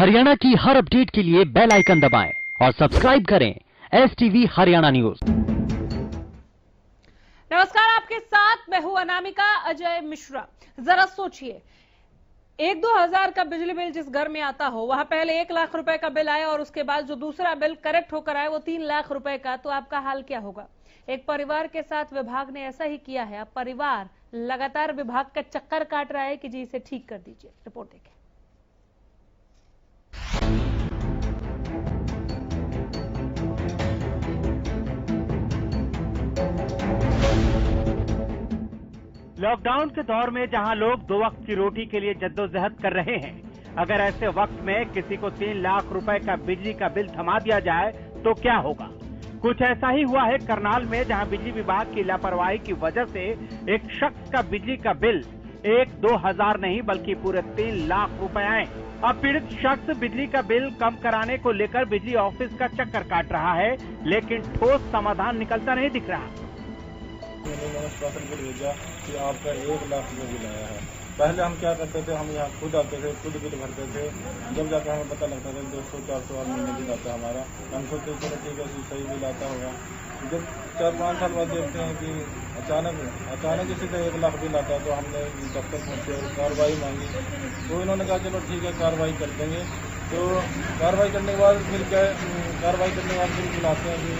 हरियाणा की हर अपडेट के लिए बेल आइकन दबाएं और सब्सक्राइब करें STV हरियाणा न्यूज। नमस्कार, आपके साथ मैं हूं अनामिका अजय मिश्रा। जरा सोचिए, 1-2 हजार का बिजली बिल जिस घर में आता हो, वहां पहले 1 लाख रुपए का बिल आए और उसके बाद जो दूसरा बिल करेक्ट होकर आए वो 3 लाख रुपए का, तो आपका हाल क्या होगा? एक परिवार के साथ विभाग ने ऐसा ही किया है। अब परिवार लगातार विभाग का चक्कर काट रहा है कि जी इसे ठीक कर दीजिए। रिपोर्ट देखें। लॉकडाउन के दौर में जहां लोग 2 वक्त की रोटी के लिए जद्दोजहद कर रहे हैं, अगर ऐसे वक्त में किसी को 3 लाख रुपए का बिजली का बिल थमा दिया जाए तो क्या होगा? कुछ ऐसा ही हुआ है करनाल में, जहां बिजली विभाग की लापरवाही की वजह से एक शख्स का बिजली का बिल 1-2 हजार नहीं बल्कि पूरे 3 लाख रुपए आए। अब पीड़ित शख्स बिजली का बिल कम कराने को लेकर बिजली ऑफिस का चक्कर काट रहा है, लेकिन ठोस समाधान निकलता नहीं दिख रहा। मैंने शासन को भेजा कि आपका 1 लाख रुपये बिल आया है। पहले हम क्या करते थे, हम यहाँ खुद आते थे, खुद बिल भरते थे। जब जाकर हमें पता लगता था 200-400 और महीने बिल आता हमारा, हम सोचते चलो ठीक है सही बिल आता होगा। जब 4-5 साल बाद देखते हैं कि अचानक इसी का 1 लाख बिल आता है, तो हमने दफ्तर पहुँचे और कार्रवाई मांगी। तो इन्होंने कहा चलो ठीक है कार्रवाई कर देंगे। तो कार्रवाई करने के बाद फिर बुलाते हैं कि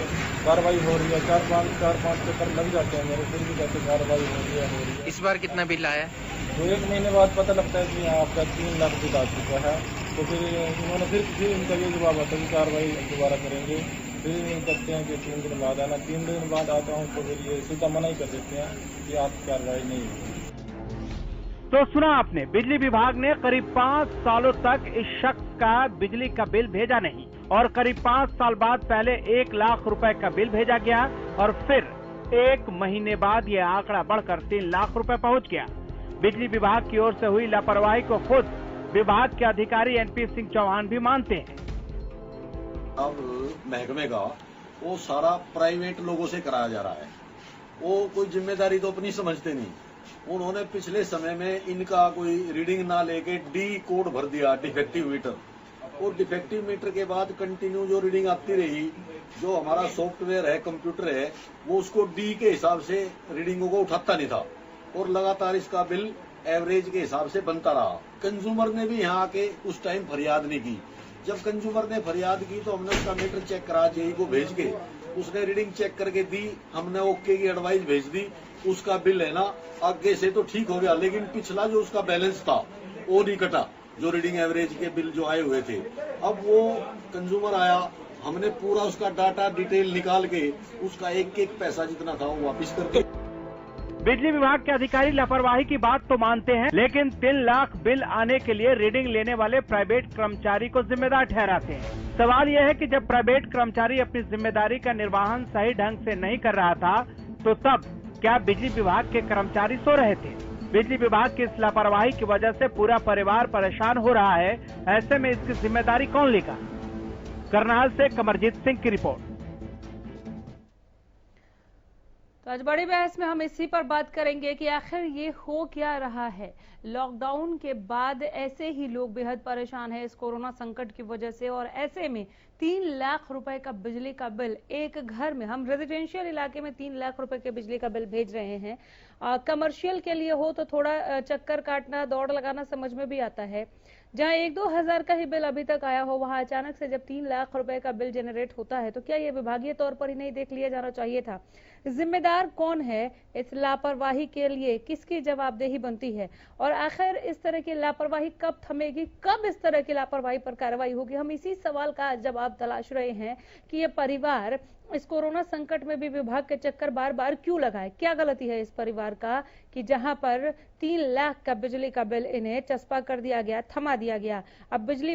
कार्रवाई हो रही है। 4-5 चक्कर लग जाते हैं मेरे, फिर भी कहते कार्रवाई हो रही है। इस बार कितना बिल आया? तो 1 महीने बाद पता लगता है कि आपका 3 लाख बिल आ चुका है। तो फिर उन्होंने फिर इनका ये जवाब आता है कि कार्रवाई दोबारा करेंगे। फिर कहते हैं कि 3 दिन बाद आना। 3 दिन बाद आता हूँ तो फिर ये सीधा मना ही कर देते हैं कि आपकी कार्रवाई नहीं होगी। तो सुना आपने, बिजली विभाग ने करीब 5 सालों तक इस शख्स का बिजली का बिल भेजा नहीं और करीब 5 साल बाद पहले 1 लाख रुपए का बिल भेजा गया और फिर 1 महीने बाद ये आंकड़ा बढ़कर 3 लाख रुपए पहुंच गया। बिजली विभाग की ओर से हुई लापरवाही को खुद विभाग के अधिकारी NP सिंह चौहान भी मानते हैं। अब महकमे का वो सारा प्राइवेट लोगों से कराया जा रहा है, वो कोई जिम्मेदारी तो अपनी समझते नहीं। उन्होंने पिछले समय में इनका कोई रीडिंग ना लेके डी कोड भर दिया, डिफेक्टिव मीटर। और डिफेक्टिव मीटर के बाद कंटिन्यू जो रीडिंग आती रही, जो हमारा सॉफ्टवेयर है, कंप्यूटर है, वो उसको डी के हिसाब से रीडिंगों को उठाता नहीं था और लगातार इसका बिल एवरेज के हिसाब से बनता रहा। कंज्यूमर ने भी यहाँ आके उस टाइम फरियाद नहीं की। जब कंज्यूमर ने फरियाद की तो हमने उसका मीटर चेक करा, जेई को भेज के उसने रीडिंग चेक करके दी, हमने ओके की एडवाइस भेज दी। उसका बिल है ना आगे से तो ठीक हो गया, लेकिन पिछला जो उसका बैलेंस था वो नहीं कटा, जो रीडिंग एवरेज के बिल जो आए हुए थे। अब वो कंज्यूमर आया, हमने पूरा उसका डाटा डिटेल निकाल के उसका एक पैसा जितना था वो वापस कर दिया। बिजली विभाग के अधिकारी लापरवाही की बात तो मानते हैं, लेकिन 3 लाख बिल आने के लिए रीडिंग लेने वाले प्राइवेट कर्मचारी को जिम्मेदार ठहराते हैं। सवाल यह है कि जब प्राइवेट कर्मचारी अपनी जिम्मेदारी का निर्वहन सही ढंग से नहीं कर रहा था, तो तब क्या बिजली विभाग के कर्मचारी सो रहे थे? बिजली विभाग की इस लापरवाही की वजह से पूरा परिवार परेशान हो रहा है। ऐसे में इसकी जिम्मेदारी कौन लेगा? करनाल से कमरजीत सिंह की रिपोर्ट। तो आज बड़ी बहस में हम इसी पर बात करेंगे कि आखिर ये हो क्या रहा है। लॉकडाउन के बाद ऐसे ही लोग बेहद परेशान हैं इस कोरोना संकट की वजह से, और ऐसे में 3 लाख रुपए का बिजली का बिल एक घर में, हम रेजिडेंशियल इलाके में 3 लाख रुपए के बिजली का बिल भेज रहे हैं। कमर्शियल के लिए हो तो थोड़ा चक्कर काटना, दौड़ लगाना समझ में भी आता है। जहां 1-2 हजार का ही बिल अभी तक आया हो, वहां अचानक से जब 3 लाख रुपए का बिल जनरेट होता है, तो क्या ये विभागीय तौर पर ही नहीं देख लिया जाना चाहिए था? जिम्मेदार कौन है इस लापरवाही के लिए? किसकी जवाबदेही बनती है? और आखिर इस तरह की लापरवाही कब थमेगी? कब इस तरह की लापरवाही पर कार्रवाई होगी? हम इसी सवाल का जवाब तलाश रहे हैं कि ये परिवार इस कोरोना संकट में भी विभाग के चक्कर बार बार क्यों लगाए? क्या गलती है इस परिवार का कि जहां पर 3 लाख का बिजली का बिल इन्हें चस्पा कर दिया गया, थमा दिया गया। अब बिजली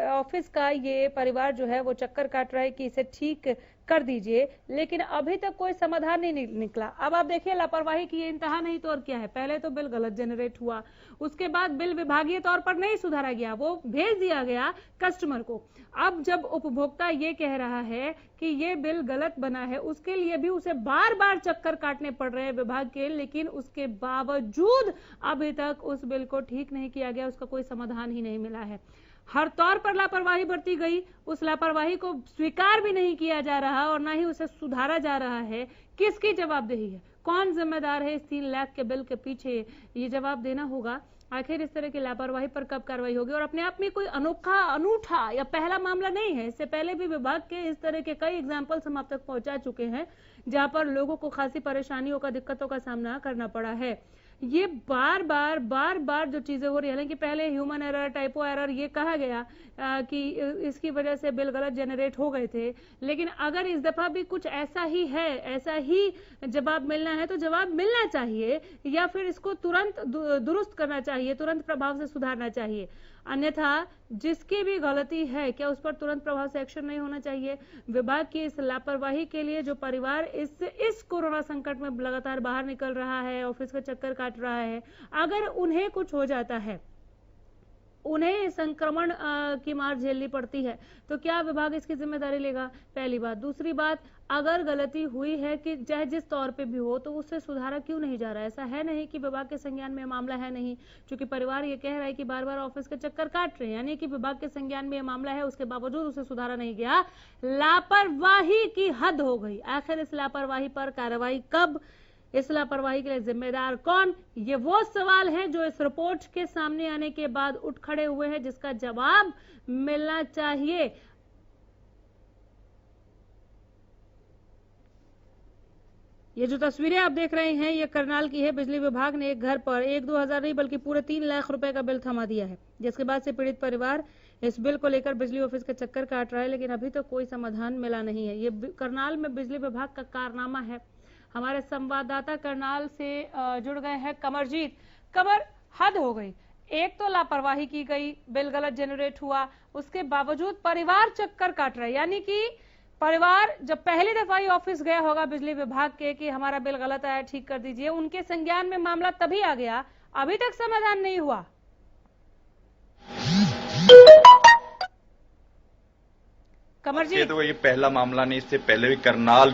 ऑफिस का ये परिवार जो है वो चक्कर काट रहा है कि इसे ठीक कर दीजिए, लेकिन अभी तक कोई समाधान नहीं निकला। अब आप देखिए लापरवाही की ये इंतहा नहीं तो और क्या है। पहले तो बिल गलत जनरेट हुआ, उसके बाद बिल विभागीय तौर पर नहीं सुधारा गया, वो भेज दिया गया कस्टमर को। अब जब उपभोक्ता ये कह रहा है कि ये बिल गलत बना है, उसके लिए भी उसे बार बार चक्कर काटने पड़ रहे हैं विभाग के, लेकिन उसके बावजूद अभी तक उस बिल को ठीक नहीं किया गया, उसका कोई समाधान ही नहीं मिला है। हर तौर पर लापरवाही बरती गई, उस लापरवाही को स्वीकार भी नहीं किया जा रहा और ना ही उसे सुधारा जा रहा है। किसकी जवाबदेही है, कौन जिम्मेदार है इस 3 लाख के बिल के पीछे, ये जवाब देना होगा। आखिर इस तरह की लापरवाही पर कब कार्रवाई होगी? और अपने आप में कोई अनूठा या पहला मामला नहीं है, इससे पहले भी विभाग के इस तरह के कई एग्जाम्पल्स हम आप तक पहुंचा चुके हैं, जहां पर लोगों को खासी परेशानियों का, दिक्कतों का सामना करना पड़ा है। ये बार बार जो चीजें हो रही है, हालांकि पहले ह्यूमन एरर, टाइपो एरर ये कहा गया कि इसकी वजह से बिल गलत जनरेट हो गए थे, लेकिन अगर इस दफा भी कुछ ऐसा ही है, ऐसा ही जवाब मिलना है तो जवाब मिलना चाहिए, या फिर इसको तुरंत दुरुस्त करना चाहिए, तुरंत प्रभाव से सुधारना चाहिए। अन्यथा जिसकी भी गलती है, क्या उस पर तुरंत प्रभाव से एक्शन नहीं होना चाहिए? विभाग की इस लापरवाही के लिए जो परिवार इस कोरोना संकट में लगातार बाहर निकल रहा है, ऑफिस का चक्कर काट रहा है, अगर उन्हें कुछ हो जाता है, उन्हें संक्रमण की मार झेलनी पड़ती है, तो क्या विभाग इसकी जिम्मेदारी लेगा? पहली बात। दूसरी बात, अगर गलती हुई है कि चाहे जिस तौर पे भी हो, तो उससे सुधारा क्यों नहीं जा रहा है? ऐसा है नहीं कि विभाग के संज्ञान में मामला है नहीं, क्योंकि परिवार ये कह रहा है कि बार बार ऑफिस के चक्कर काट रहे हैं, यानी कि विभाग के संज्ञान में मामला है, उसके बावजूद उसे सुधारा नहीं गया। लापरवाही की हद हो गई। आखिर इस लापरवाही पर कार्रवाई कब? इस लापरवाही के लिए जिम्मेदार कौन? ये वो सवाल है जो इस रिपोर्ट के सामने आने के बाद उठ खड़े हुए हैं, जिसका जवाब मिलना चाहिए। ये जो तस्वीरें आप देख रहे हैं, ये करनाल की है। बिजली विभाग ने एक घर पर 1-2 हजार नहीं बल्कि पूरे 3 लाख रुपए का बिल थमा दिया है, जिसके बाद से पीड़ित परिवार इस बिल को लेकर बिजली ऑफिस के चक्कर काट रहा है, लेकिन अभी तक कोई समाधान मिला नहीं है। ये करनाल में बिजली विभाग का कारनामा है। हमारे संवाददाता करनाल से जुड़ गए हैं कमरजीत। कमर, हद हो गई। एक तो लापरवाही की गई, बिल गलत जनरेट हुआ, उसके बावजूद परिवार चक्कर काट रहा है, यानी कि परिवार जब पहली दफा ही ऑफिस गया होगा बिजली विभाग के कि हमारा बिल गलत आया, ठीक कर दीजिए, उनके संज्ञान में मामला तभी आ गया, अभी तक समाधान नहीं हुआ। कमरजीत, तो ये पहला मामला नहीं, इससे पहले भी करनाल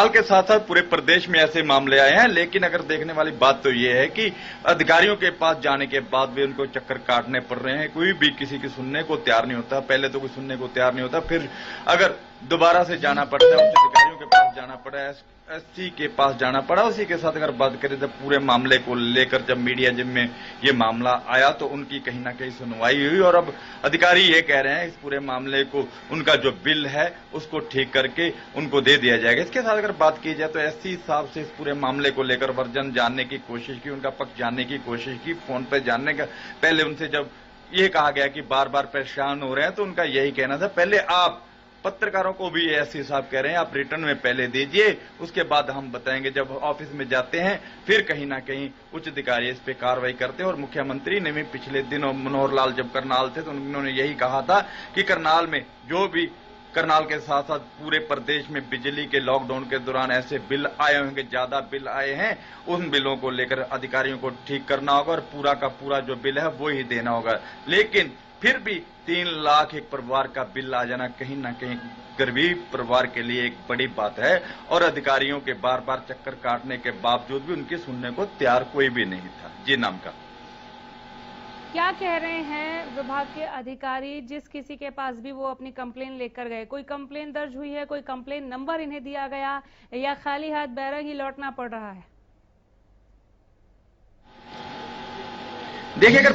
के साथ साथ पूरे प्रदेश में ऐसे मामले आए हैं। लेकिन अगर देखने वाली बात तो ये है कि अधिकारियों के पास जाने के बाद भी उनको चक्कर काटने पड़ रहे हैं, कोई भी किसी की सुनने को तैयार नहीं होता। पहले तो कोई सुनने को तैयार नहीं होता, फिर अगर दोबारा से जाना पड़ता है, उच्च अधिकारियों के पास जाना पड़ा, एससी के पास जाना पड़ा। उसी के साथ अगर बात करें जब पूरे मामले को लेकर जब मीडिया में ये मामला आया तो उनकी कहीं ना कहीं सुनवाई हुई और अब अधिकारी ये कह रहे हैं इस पूरे मामले को, उनका जो बिल है उसको ठीक करके उनको दे दिया जाएगा। इसके साथ अगर बात की जाए तो एससी साहब से इस पूरे मामले को लेकर वर्जन जानने की कोशिश की, उनका पक्ष जानने की कोशिश की, फोन पर जानने का। पहले उनसे जब ये कहा गया कि बार बार परेशान हो रहे हैं तो उनका यही कहना था, पहले आप पत्रकारों को भी एससी साहब कह रहे हैं आप रिटर्न में पहले दीजिए, उसके बाद हम बताएंगे। जब ऑफिस में जाते हैं फिर कहीं ना कहीं उच्च अधिकारी इस पे कार्रवाई करते हैं। और मुख्यमंत्री ने भी पिछले दिनों मनोहर लाल जब करनाल थे तो उन्होंने यही कहा था कि करनाल में जो भी करनाल के साथ साथ पूरे प्रदेश में बिजली के लॉकडाउन के दौरान ऐसे बिल आए होंगे, ज्यादा बिल आए हैं, उन बिलों को लेकर अधिकारियों को ठीक करना होगा और पूरा का पूरा जो बिल है वो ही देना होगा। लेकिन फिर भी 3 लाख एक परिवार का बिल आ जाना कहीं ना कहीं गरीब परिवार के लिए एक बड़ी बात है और अधिकारियों के बार बार चक्कर काटने के बावजूद भी उनकी सुनने को तैयार कोई भी नहीं था। जी नाम का क्या कह रहे हैं विभाग के अधिकारी? जिस किसी के पास भी वो अपनी कंप्लेन लेकर गए, कोई कंप्लेन दर्ज हुई है, कोई कंप्लेन नंबर इन्हें दिया गया या खाली हाथ बैरंग ही लौटना पड़ रहा है? देखिए, अगर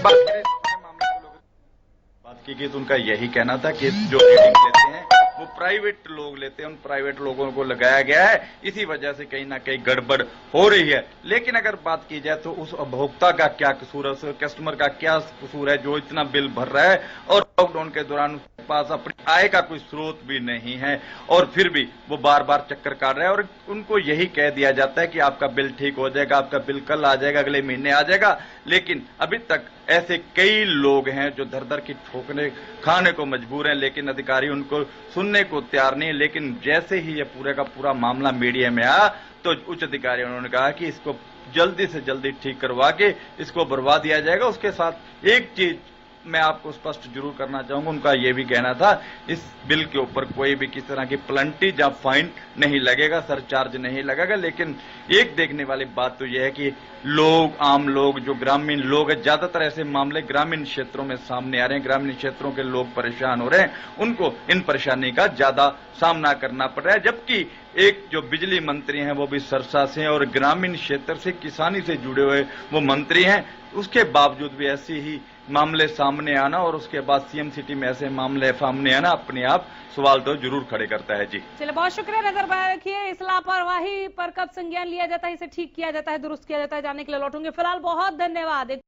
बात की गई तो उनका यही कहना था कि जो रीडिंग लेते हैं वो प्राइवेट लोग लेते हैं, उन प्राइवेट लोगों को लगाया गया है, इसी वजह से कहीं ना कहीं गड़बड़ हो रही है। लेकिन अगर बात की जाए तो उस उपभोक्ता का क्या कसूर है, उस कस्टमर का क्या कसूर है जो इतना बिल भर रहा है और लॉकडाउन के दौरान उसके पास अपनी आय का कोई स्रोत भी नहीं है और फिर भी वो बार बार चक्कर काट रहा है और उनको यही कह दिया जाता है कि आपका बिल ठीक हो जाएगा, आपका बिल कल आ जाएगा, अगले महीने आ जाएगा। लेकिन अभी तक ऐसे कई लोग हैं जो दर दर की ठोकरे खाने को मजबूर हैं, लेकिन अधिकारी उनको सुनने को तैयार नहीं। लेकिन जैसे ही ये पूरे का पूरा मामला मीडिया में आया तो उच्च अधिकारियों ने कहा कि इसको जल्दी से जल्दी ठीक करवा के इसको भरवा दिया जाएगा। उसके साथ एक चीज मैं आपको स्पष्ट जरूर करना चाहूंगा, उनका यह भी कहना था इस बिल के ऊपर कोई भी किसी तरह की पेनल्टी या फाइन नहीं लगेगा, सरचार्ज नहीं लगेगा। लेकिन एक देखने वाली बात तो यह है कि लोग, आम लोग, जो ग्रामीण लोग हैं, ज्यादातर ऐसे मामले ग्रामीण क्षेत्रों में सामने आ रहे हैं। ग्रामीण क्षेत्रों के लोग परेशान हो रहे हैं, उनको इन परेशानी का ज्यादा सामना करना पड़ रहा है। जबकि एक जो बिजली मंत्री हैं वो भी सरसा से हैं और ग्रामीण क्षेत्र से, किसानी से जुड़े हुए वो मंत्री हैं। उसके बावजूद भी ऐसी ही मामले सामने आना और उसके बाद सीएम सिटी में ऐसे मामले सामने आना अपने आप सवाल तो जरूर खड़े करता है। जी चलिए, बहुत शुक्रिया। नजर रखिए इस लापरवाही पर कब संज्ञान लिया जाता है, इसे ठीक किया जाता है, दुरुस्त किया जाता है, जानने के लिए लौटूंगे। फिलहाल बहुत धन्यवाद।